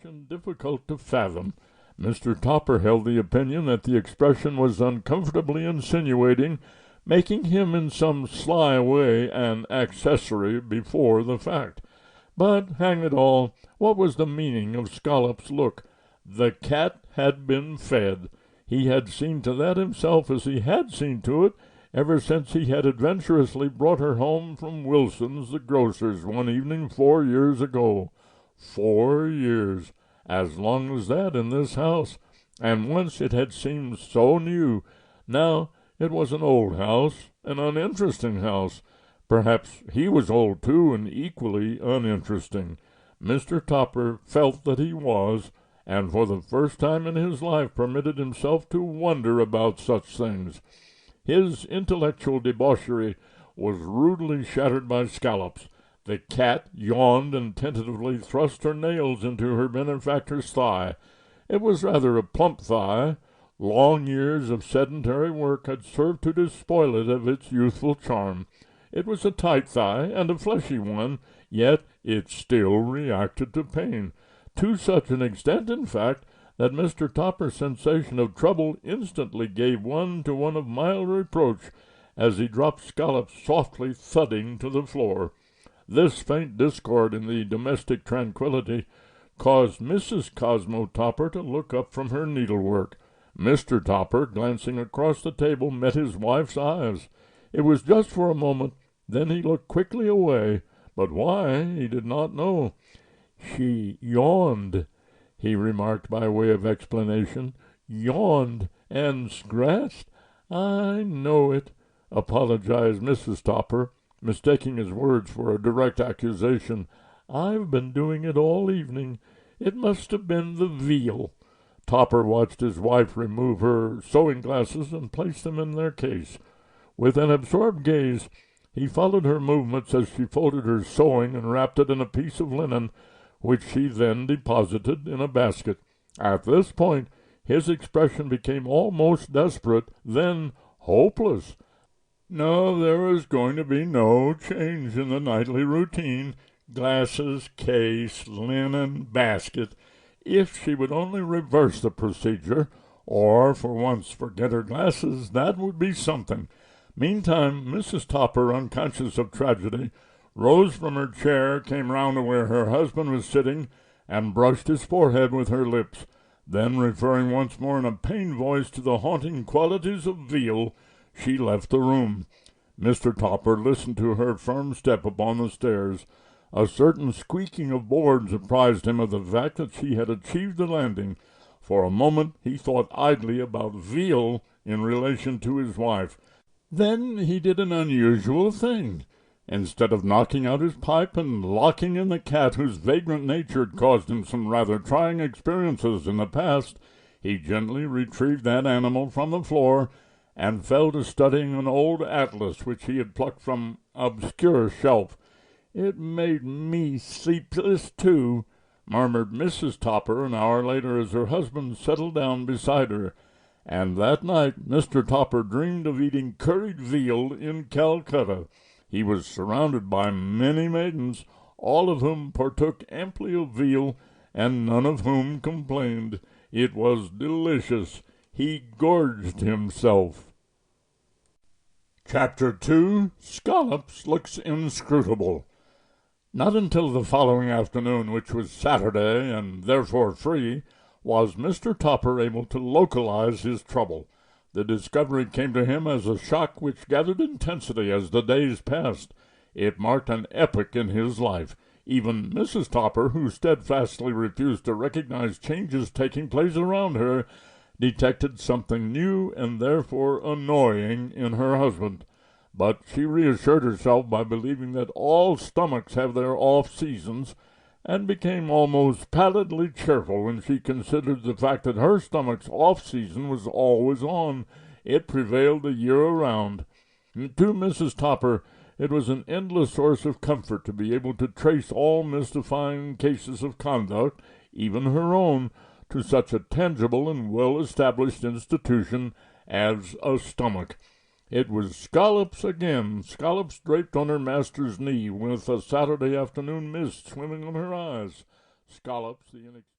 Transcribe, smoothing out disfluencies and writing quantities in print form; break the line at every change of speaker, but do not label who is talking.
and difficult to fathom. Mr. Topper held the opinion that the expression was uncomfortably insinuating, making him in some sly way an accessory before the fact. But, hang it all, what was the meaning of Scollop's look? The cat had been fed. He had seen to that himself, as he had seen to it ever since he had adventurously brought her home from Wilson's the grocer's one evening 4 years ago. 4 years! As long as that in this house, and once it had seemed so new. Now it was an old house, an uninteresting house. Perhaps he was old, too, and equally uninteresting. Mr. Topper felt that he was, and for the first time in his life permitted himself to wonder about such things. His intellectual debauchery was rudely shattered by Scallops. The cat yawned and tentatively thrust her nails into her benefactor's thigh. It was rather a plump thigh. Long years of sedentary work had served to despoil it of its youthful charm. It was a tight thigh, and a fleshy one, yet it still reacted to pain, to such an extent, in fact, that Mr. Topper's sensation of trouble instantly gave one to one of mild reproach as he dropped Scallops softly thudding to the floor. This faint discord in the domestic tranquillity caused Mrs. Cosmo Topper to look up from her needlework. Mr. Topper, glancing across the table, met his wife's eyes. It was just for a moment, then he looked quickly away, but why he did not know. "She yawned," he remarked by way of explanation. "Yawned and scratched? I know it," apologized Mrs. Topper, mistaking his words for a direct accusation. "I've been doing it all evening. It must have been the veal." Topper watched his wife remove her sewing glasses and place them in their case. With an absorbed gaze, he followed her movements as she folded her sewing and wrapped it in a piece of linen, which she then deposited in a basket. At this point, his expression became almost desperate, then hopeless. No, there was going to be no change in the nightly routine. Glasses, case, linen, basket. If she would only reverse the procedure, or for once forget her glasses, that would be something. Meantime, Mrs. Topper, unconscious of tragedy, rose from her chair, came round to where her husband was sitting, and brushed his forehead with her lips. Then, referring once more in a pained voice to the haunting qualities of veal, she left the room. Mr. Topper listened to her firm step upon the stairs. A certain squeaking of boards apprised him of the fact that she had achieved the landing. For a moment he thought idly about veal in relation to his wife. Then he did an unusual thing. Instead of knocking out his pipe and locking in the cat whose vagrant nature had caused him some rather trying experiences in the past, he gently retrieved that animal from the floor and fell to studying an old atlas which he had plucked from an obscure shelf. "It made me sleepless, too," murmured Mrs. Topper an hour later as her husband settled down beside her. And that night Mr. Topper dreamed of eating curried veal in Calcutta. He was surrounded by many maidens, all of whom partook amply of veal, and none of whom complained. It was delicious. He gorged himself. Chapter 2. Scollops looks inscrutable. Not until the following afternoon, which was Saturday, and therefore free, was Mr. Topper able to localize his trouble. The discovery came to him as a shock which gathered intensity as the days passed. It marked an epoch in his life. Even Mrs. Topper, who steadfastly refused to recognize changes taking place around her, detected something new and therefore annoying in her husband. But she reassured herself by believing that all stomachs have their off-seasons, and became almost pallidly cheerful when she considered the fact that her stomach's off-season was always on. It prevailed the year around. To Mrs. Topper, it was an endless source of comfort to be able to trace all mystifying cases of conduct, even her own, to such a tangible and well-established institution as a stomach. It was Scollops again, Scollops draped on her master's knee, with a Saturday afternoon mist swimming on her eyes. Scollops, the